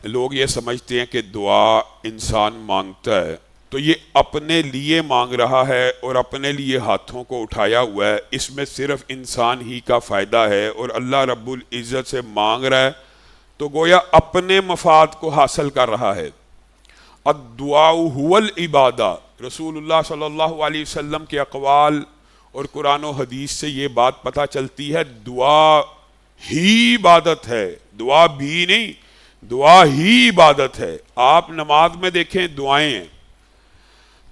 لوگ یہ سمجھتے ہیں کہ دعا انسان مانگتا ہے تو یہ اپنے لیے مانگ رہا ہے اور اپنے لیے ہاتھوں کو اٹھایا ہوا ہے، اس میں صرف انسان ہی کا فائدہ ہے، اور اللہ رب العزت سے مانگ رہا ہے تو گویا اپنے مفاد کو حاصل کر رہا ہے۔ الدعاء هو العبادہ، رسول اللہ صلی اللہ علیہ وسلم کے اقوال اور قرآن و حدیث سے یہ بات پتہ چلتی ہے، دعا ہی عبادت ہے، دعا بھی نہیں، دعا ہی عبادت ہے۔ آپ نماز میں دیکھیں دعائیں ہیں،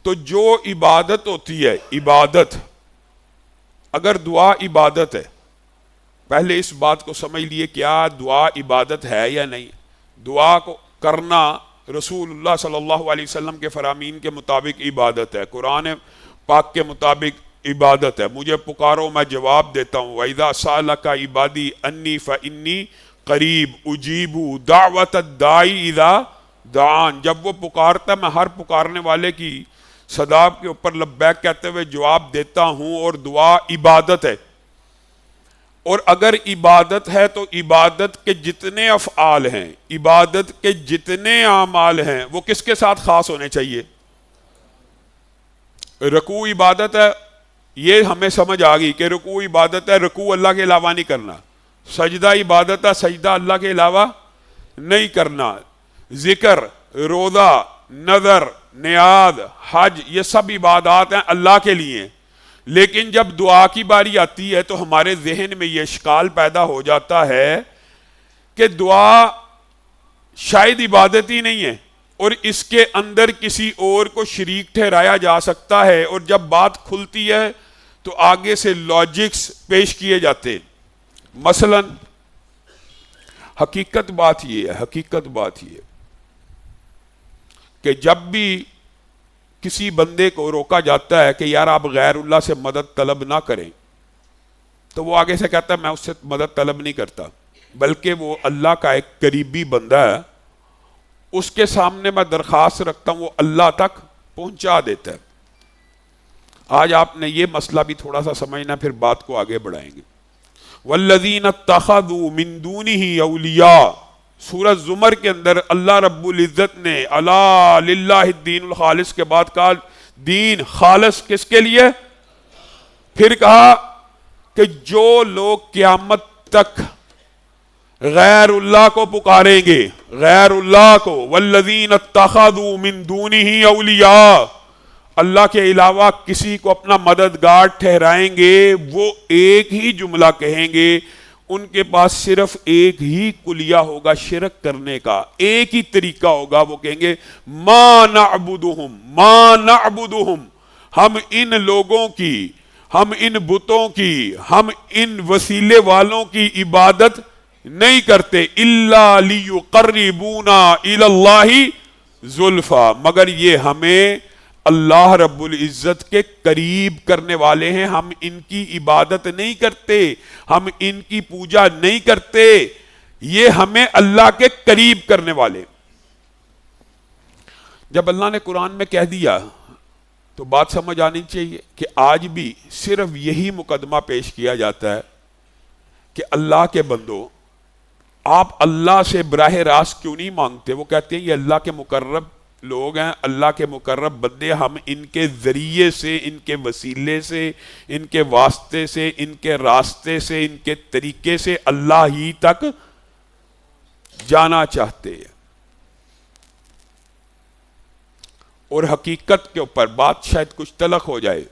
تو جو عبادت ہوتی ہے، عبادت، اگر دعا عبادت ہے، پہلے اس بات کو سمجھ لیے کیا دعا عبادت ہے یا نہیں۔ دعا کو کرنا رسول اللہ صلی اللہ علیہ وسلم کے فرامین کے مطابق عبادت ہے، قرآن پاک کے مطابق عبادت ہے۔ مجھے پکارو میں جواب دیتا ہوں، وَإِذَا سَأَلَكَ عِبَادِي أَنِّي فَإِنِّي قریب اجیب دعوت الداعی اذا دعان، جب وہ پکارتا ہے میں ہر پکارنے والے کی صدا کے اوپر لبیک کہتے ہوئے جواب دیتا ہوں، اور دعا عبادت ہے۔ اور اگر عبادت ہے تو عبادت کے جتنے افعال ہیں، عبادت کے جتنے اعمال ہیں، وہ کس کے ساتھ خاص ہونے چاہیے؟ رکوع عبادت ہے، یہ ہمیں سمجھ آ گئی کہ رکوع عبادت ہے، رکوع اللہ کے علاوہ نہیں کرنا۔ سجدہ عبادت ہے، سجدہ اللہ کے علاوہ نہیں کرنا۔ ذکر، روزہ، نذر، نیاز، حج، یہ سب عبادات ہیں اللہ کے لیے۔ لیکن جب دعا کی باری آتی ہے تو ہمارے ذہن میں یہ اشکال پیدا ہو جاتا ہے کہ دعا شاید عبادت ہی نہیں ہے، اور اس کے اندر کسی اور کو شریک ٹھہرایا جا سکتا ہے، اور جب بات کھلتی ہے تو آگے سے لاجکس پیش کیے جاتے ہیں۔ مثلا حقیقت بات یہ ہے کہ جب بھی کسی بندے کو روکا جاتا ہے کہ یار آپ غیر اللہ سے مدد طلب نہ کریں، تو وہ آگے سے کہتا ہے میں اس سے مدد طلب نہیں کرتا، بلکہ وہ اللہ کا ایک قریبی بندہ ہے، اس کے سامنے میں درخواست رکھتا ہوں، وہ اللہ تک پہنچا دیتا ہے۔ آج آپ نے یہ مسئلہ بھی تھوڑا سا سمجھنا، پھر بات کو آگے بڑھائیں گے۔ والذین اتخذوا من دونہ اولیاء، سورہ زمر کے اندر اللہ رب العزت نے الا للہ الدین الخالص کے بعد کہا دین خالص کس کے لیے؟ پھر کہا کہ جو لوگ قیامت تک غیر اللہ کو پکاریں گے، غیر اللہ کو، والذین اتخذوا من دونہ اولیاء، اللہ کے علاوہ کسی کو اپنا مددگار ٹھہرائیں گے، وہ ایک ہی جملہ کہیں گے، ان کے پاس صرف ایک ہی کلیہ ہوگا شرک کرنے کا، ایک ہی طریقہ ہوگا، وہ کہیں گے ما نعبدہم، ہم ان لوگوں کی، ہم ان بتوں کی، ہم ان وسیلے والوں کی عبادت نہیں کرتے، الا لیقربونا الی اللہ زلفا، مگر یہ ہمیں اللہ رب العزت کے قریب کرنے والے ہیں، ہم ان کی عبادت نہیں کرتے، ہم ان کی پوجا نہیں کرتے، یہ ہمیں اللہ کے قریب کرنے والے۔ جب اللہ نے قرآن میں کہہ دیا تو بات سمجھ آنی چاہیے کہ آج بھی صرف یہی مقدمہ پیش کیا جاتا ہے کہ اللہ کے بندو آپ اللہ سے براہ راست کیوں نہیں مانگتے؟ وہ کہتے ہیں یہ اللہ کے مقرب لوگ ہیں، اللہ کے مقرب بندے، ہم ان کے ذریعے سے، ان کے وسیلے سے، ان کے واسطے سے، ان کے راستے سے، ان کے طریقے سے اللہ ہی تک جانا چاہتے ہیں۔ اور حقیقت کے اوپر بات شاید کچھ تلخ ہو جائے،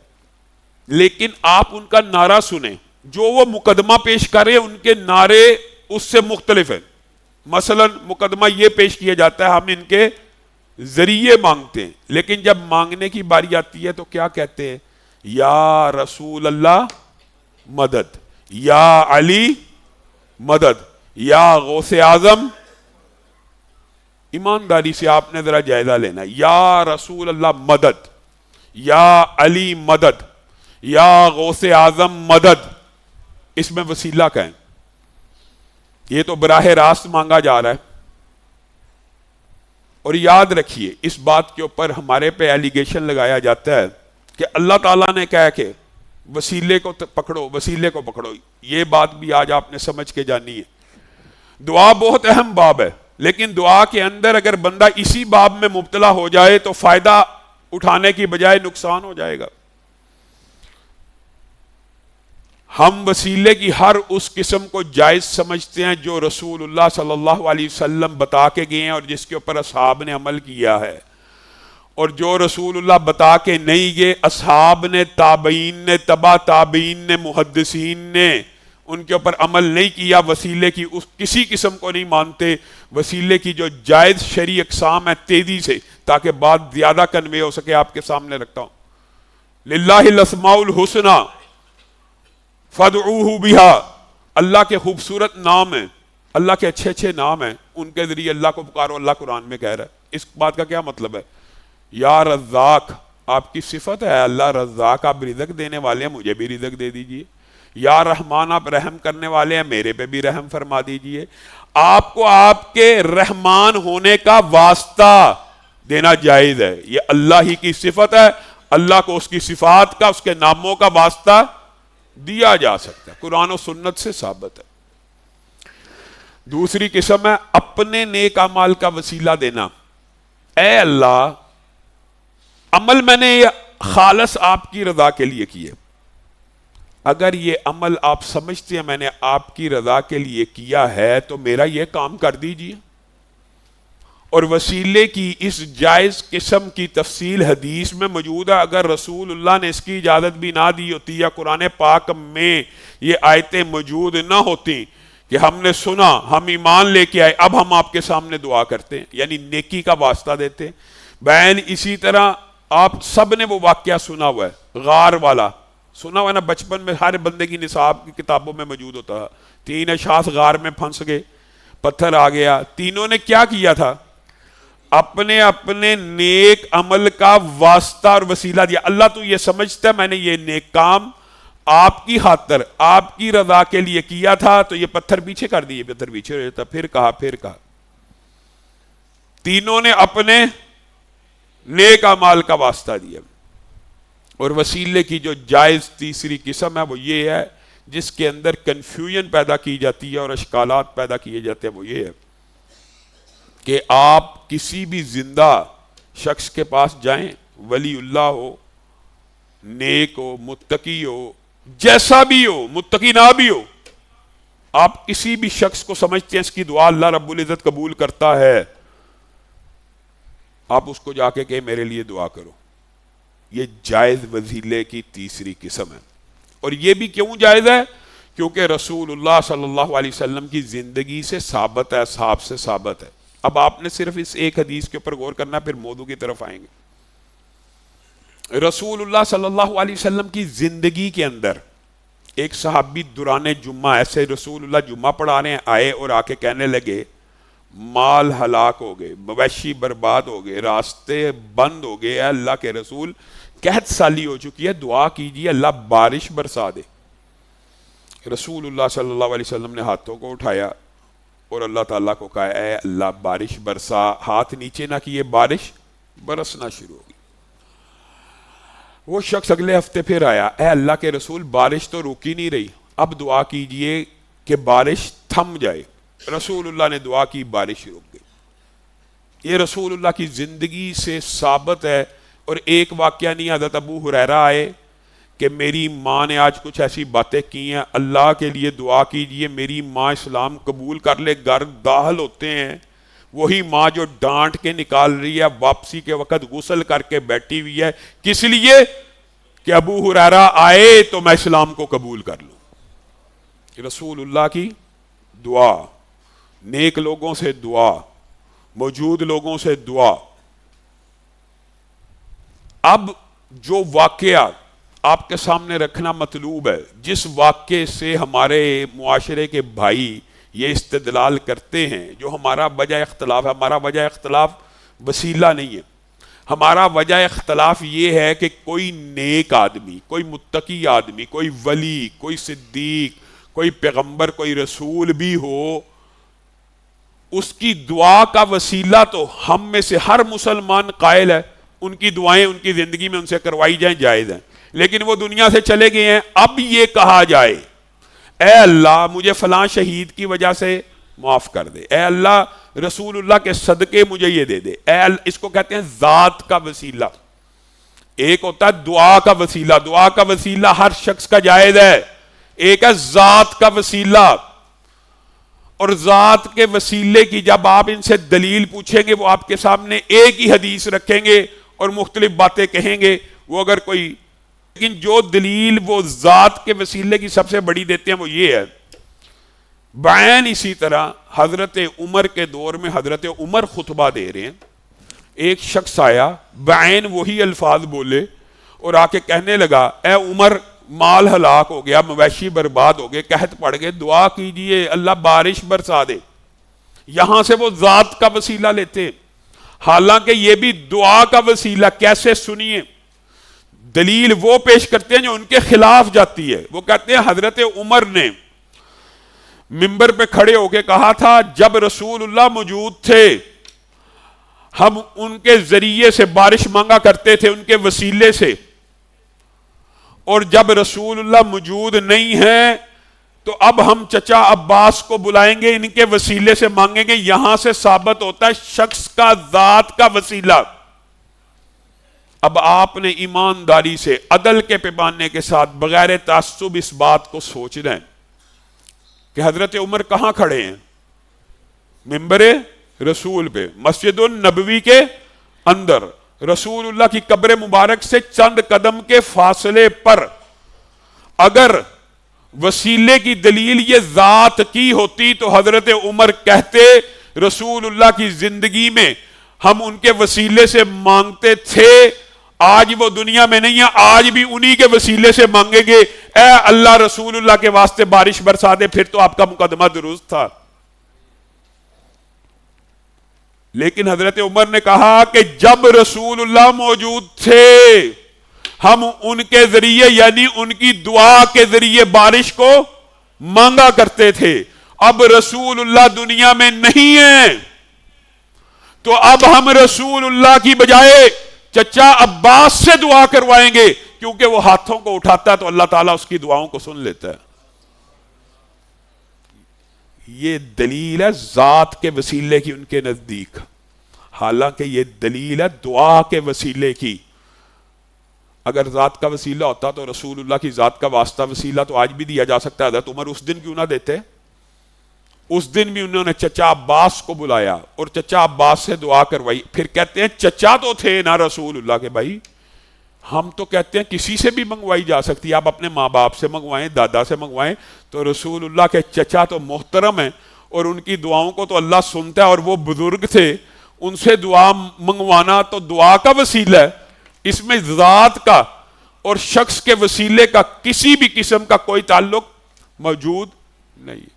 لیکن آپ ان کا نعرہ سنیں، جو وہ مقدمہ پیش کرے ان کے نعرے اس سے مختلف ہیں۔ مثلا مقدمہ یہ پیش کیا جاتا ہے ہم ان کے ذریعے مانگتے ہیں، لیکن جب مانگنے کی باری آتی ہے تو کیا کہتے ہیں؟ یا رسول اللہ مدد، یا علی مدد، یا غوث اعظم۔ ایمانداری سے آپ نے ذرا جائزہ لینا ہے، یا رسول اللہ مدد، یا علی مدد، یا غوث اعظم مدد، اس میں وسیلہ کہیں؟ یہ تو براہ راست مانگا جا رہا ہے۔ اور یاد رکھیے اس بات کے اوپر ہمارے پہ ایلیگیشن لگایا جاتا ہے کہ اللہ تعالیٰ نے کہا کہ وسیلے کو پکڑو، وسیلے کو پکڑو، یہ بات بھی آج آپ نے سمجھ کے جانی ہے۔ دعا بہت اہم باب ہے، لیکن دعا کے اندر اگر بندہ اسی باب میں مبتلا ہو جائے تو فائدہ اٹھانے کی بجائے نقصان ہو جائے گا۔ ہم وسیلے کی ہر اس قسم کو جائز سمجھتے ہیں جو رسول اللہ صلی اللہ علیہ وسلم بتا کے گئے ہیں اور جس کے اوپر اصحاب نے عمل کیا ہے، اور جو رسول اللہ بتا کے نہیں گئے، اصحاب نے، تابعین نے، تبع تابعین نے، محدثین نے ان کے اوپر عمل نہیں کیا، وسیلے کی اس کسی قسم کو نہیں مانتے۔ وسیلے کی جو جائز شرعی اقسام ہے تیزی سے، تاکہ بات زیادہ کنوے ہو سکے، آپ کے سامنے رکھتا ہوں۔ للہ الاسماء الحسنی فادعوہ بہا، اللہ کے خوبصورت نام ہیں، اللہ کے اچھے اچھے نام ہیں، ان کے ذریعے اللہ کو پکارو۔ اللہ قرآن میں کہہ رہا ہے۔ اس بات کا کیا مطلب ہے؟ یا رزاق آپ کی صفت ہے، اللہ رزاق آپ رزق دینے والے ہیں، مجھے بھی رزق دے دیجئے۔ یا رحمان آپ رحم کرنے والے ہیں، میرے پہ بھی رحم فرما دیجئے۔ آپ کو آپ کے رحمان ہونے کا واسطہ دینا جائز ہے، یہ اللہ ہی کی صفت ہے، اللہ کو اس کی صفات کا، اس کے ناموں کا واسطہ دیا جا سکتا ہے، قرآن و سنت سے ثابت ہے۔ دوسری قسم ہے اپنے نیک اعمال کا وسیلہ دینا۔ اے اللہ، عمل میں نے خالص آپ کی رضا کے لیے کیے، اگر یہ عمل آپ سمجھتے ہیں میں نے آپ کی رضا کے لیے کیا ہے تو میرا یہ کام کر دیجئے۔ اور وسیلے کی اس جائز قسم کی تفصیل حدیث میں موجود ہے، اگر رسول اللہ نے اس کی اجازت بھی نہ دی ہوتی یا قرآن پاک میں یہ آیتیں موجود نہ ہوتی کہ ہم نے سنا، ہم ایمان لے کے آئے، اب ہم آپ کے سامنے دعا کرتے ہیں، یعنی نیکی کا واسطہ دیتے ہیں۔ بہن اسی طرح آپ سب نے وہ واقعہ سنا ہوا ہے، غار والا سنا ہوا ہے نا، بچپن میں ہر بندے کی نصاب کی کتابوں میں موجود ہوتا ہے۔ 3 اشخاص غار میں پھنس گئے، پتھر آ گیا، تینوں نے کیا کیا تھا؟ اپنے اپنے نیک عمل کا واسطہ اور وسیلہ دیا۔ اللہ تو یہ سمجھتا ہے میں نے یہ نیک کام آپ کی خاطر، آپ کی رضا کے لیے کیا تھا، تو یہ پتھر پیچھے کر دیے، پتھر پیچھے ہو جاتا۔ پھر کہا تینوں نے اپنے نیک اعمال کا واسطہ دیا۔ اور وسیلے کی جو جائز تیسری قسم ہے وہ یہ ہے جس کے اندر کنفیوژن پیدا کی جاتی ہے اور اشکالات پیدا کیے جاتے ہیں، وہ یہ ہے کہ آپ کسی بھی زندہ شخص کے پاس جائیں، ولی اللہ ہو، نیک ہو، متقی ہو، جیسا بھی ہو، متقی نہ بھی ہو، آپ کسی بھی شخص کو سمجھتے ہیں اس کی دعا اللہ رب العزت قبول کرتا ہے، آپ اس کو جا کے کہیں میرے لیے دعا کرو۔ یہ جائز وسیلے کی تیسری قسم ہے۔ اور یہ بھی کیوں جائز ہے؟ کیونکہ رسول اللہ صلی اللہ علیہ وسلم کی زندگی سے ثابت ہے، اصحاب سے ثابت ہے۔ اب آپ نے صرف اس ایک حدیث کے اوپر غور کرنا، پھر موضوع کی طرف آئیں گے۔ رسول اللہ صلی اللہ علیہ وسلم کی زندگی کے اندر ایک صحابی دوران جمعہ، ایسے رسول اللہ جمعہ پڑھانے آئے اور آ کے کہنے لگے مال ہلاک ہو گئے، مویشی برباد ہو گئے، راستے بند ہو گئے، اے اللہ کے رسول قحط سالی ہو چکی ہے، دعا کیجیے اللہ بارش برسا دے۔ رسول اللہ صلی اللہ علیہ وسلم نے ہاتھوں کو اٹھایا اور اللہ تعالیٰ کو کہا اے اللہ بارش برسا، ہاتھ نیچے نہ کیے، بارش برسنا شروع ہو گئی۔ وہ شخص اگلے ہفتے پھر آیا، اے اللہ کے رسول بارش تو رک ہی نہیں رہی، اب دعا کیجئے کہ بارش تھم جائے۔ رسول اللہ نے دعا کی، بارش رک گئی۔ یہ رسول اللہ کی زندگی سے ثابت ہے۔ اور ایک واقعہ نہیں، حضرت ابو ہریرہ آئے کہ میری ماں نے آج کچھ ایسی باتیں کی ہیں، اللہ کے لیے دعا کیجئے میری ماں اسلام قبول کر لے۔ گھر داخل ہوتے ہیں، وہی ماں جو ڈانٹ کے نکال رہی ہے، واپسی کے وقت غسل کر کے بیٹھی ہوئی ہے، کس لیے؟ کہ ابو ہریرہ آئے تو میں اسلام کو قبول کر لوں۔ رسول اللہ کی دعا، نیک لوگوں سے دعا، موجود لوگوں سے دعا۔ اب جو واقعہ آپ کے سامنے رکھنا مطلوب ہے، جس واقعے سے ہمارے معاشرے کے بھائی یہ استدلال کرتے ہیں، جو ہمارا وجہ اختلاف ہے، ہمارا وجہ اختلاف وسیلہ نہیں ہے، ہمارا وجہ اختلاف یہ ہے کہ کوئی نیک آدمی، کوئی متقی آدمی، کوئی ولی، کوئی صدیق، کوئی پیغمبر، کوئی رسول بھی ہو، اس کی دعا کا وسیلہ تو ہم میں سے ہر مسلمان قائل ہے، ان کی دعائیں ان کی زندگی میں ان سے کروائی جائیں، جائز ہیں، لیکن وہ دنیا سے چلے گئے ہیں۔ اب یہ کہا جائے اے اللہ مجھے فلاں شہید کی وجہ سے معاف کر دے، اے اللہ رسول اللہ کے صدقے مجھے یہ دے دے، اس کو کہتے ہیں ذات کا وسیلہ۔ ایک ہوتا ہے دعا کا وسیلہ، دعا کا وسیلہ ہر شخص کا جائز ہے، ایک ہے ذات کا وسیلہ۔ اور ذات کے وسیلے کی جب آپ ان سے دلیل پوچھیں گے، وہ آپ کے سامنے ایک ہی حدیث رکھیں گے اور مختلف باتیں کہیں گے۔ وہ اگر کوئی، لیکن جو دلیل وہ ذات کے وسیلے کی سب سے بڑی دیتے ہیں وہ یہ ہے۔ بعین اسی طرح حضرت عمر کے دور میں حضرت عمر خطبہ دے رہے ہیں، ایک شخص آیا بعین وہی الفاظ بولے اور آ کے کہنے لگا اے عمر مال ہلاک ہو گیا، مویشی برباد ہو گئے، قحط پڑ گئے، دعا کیجئے اللہ بارش برسا دے۔ یہاں سے وہ ذات کا وسیلہ لیتے، حالانکہ یہ بھی دعا کا وسیلہ۔ کیسے؟ سنیے، دلیل وہ پیش کرتے ہیں جو ان کے خلاف جاتی ہے۔ وہ کہتے ہیں حضرت عمر نے منبر پہ کھڑے ہو کے کہا تھا جب رسول اللہ موجود تھے ہم ان کے ذریعے سے بارش مانگا کرتے تھے، ان کے وسیلے سے، اور جب رسول اللہ موجود نہیں ہیں تو اب ہم چچا عباس کو بلائیں گے، ان کے وسیلے سے مانگیں گے۔ یہاں سے ثابت ہوتا ہے شخص کا ذات کا وسیلہ۔ اب آپ نے ایمانداری سے عدل کے پیمانے کے ساتھ بغیر تعصب اس بات کو سوچنا ہے کہ حضرت عمر کہاں کھڑے ہیں؟ منبر رسول پہ، مسجد النبوی کے اندر، رسول اللہ کی قبر مبارک سے چند قدم کے فاصلے پر۔ اگر وسیلے کی دلیل یہ ذات کی ہوتی تو حضرت عمر کہتے رسول اللہ کی زندگی میں ہم ان کے وسیلے سے مانگتے تھے، آج وہ دنیا میں نہیں ہے، آج بھی انہی کے وسیلے سے مانگیں گے، اے اللہ رسول اللہ کے واسطے بارش برسا دے، پھر تو آپ کا مقدمہ درست تھا۔ لیکن حضرت عمر نے کہا کہ جب رسول اللہ موجود تھے ہم ان کے ذریعے یعنی ان کی دعا کے ذریعے بارش کو مانگا کرتے تھے، اب رسول اللہ دنیا میں نہیں ہیں تو اب ہم رسول اللہ کی بجائے چچا عباس سے دعا کروائیں گے، کیونکہ وہ ہاتھوں کو اٹھاتا ہے تو اللہ تعالیٰ اس کی دعاؤں کو سن لیتا ہے۔ یہ دلیل ہے ذات کے وسیلے کی ان کے نزدیک، حالانکہ یہ دلیل ہے دعا کے وسیلے کی۔ اگر ذات کا وسیلہ ہوتا تو رسول اللہ کی ذات کا واسطہ وسیلہ تو آج بھی دیا جا سکتا ہے۔ حضرت عمر اس دن کیوں نہ دیتے؟ اس دن بھی انہوں نے چچا عباس کو بلایا اور چچا عباس سے دعا کروائی۔ پھر کہتے ہیں چچا تو تھے نا رسول اللہ کے، بھائی ہم تو کہتے ہیں کسی سے بھی منگوائی جا سکتی ہے، آپ اپنے ماں باپ سے منگوائیں، دادا سے منگوائیں، تو رسول اللہ کے چچا تو محترم ہیں اور ان کی دعاؤں کو تو اللہ سنتا ہے، اور وہ بزرگ تھے، ان سے دعا منگوانا تو دعا کا وسیلہ ہے۔ اس میں ذات کا اور شخص کے وسیلے کا کسی بھی قسم کا کوئی تعلق موجود نہیں۔